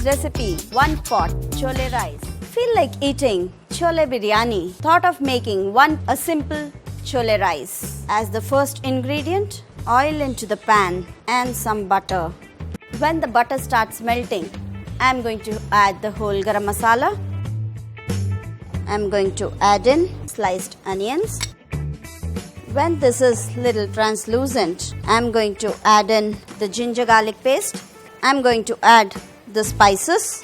Recipe 1 pot chole rice. Feel like eating chole biryani? Thought of making a simple chole rice. As the first ingredient, oil into the pan and some butter. When the butter starts melting, I am going to add the whole Garam Masala. I am going to add in sliced onions. When this is little translucent, I am going to add in the ginger garlic paste. I am going to add the spices,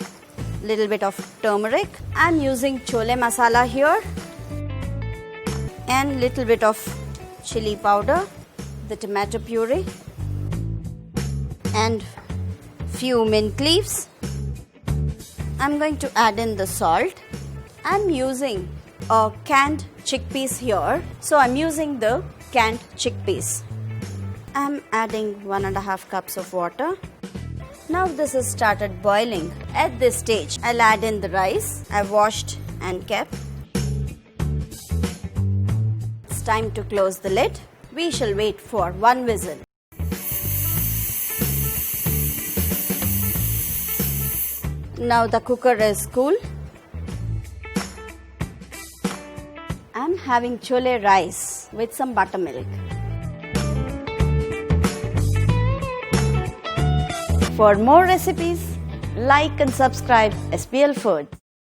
little bit of turmeric. I am using Chole Masala here and little bit of chilli powder, the tomato puree and few mint leaves. I am going to add in the salt. I am using a canned chickpeas here, so I am using the canned chickpeas. I am adding 1.5 cups of water. Now this has started boiling. At this stage, I'll add in the rice I've washed and kept. It's time to close the lid. We shall wait for 1 whistle. Now the cooker is cool. I'm having chole rice with some buttermilk. For more recipes, like and subscribe SPL Food.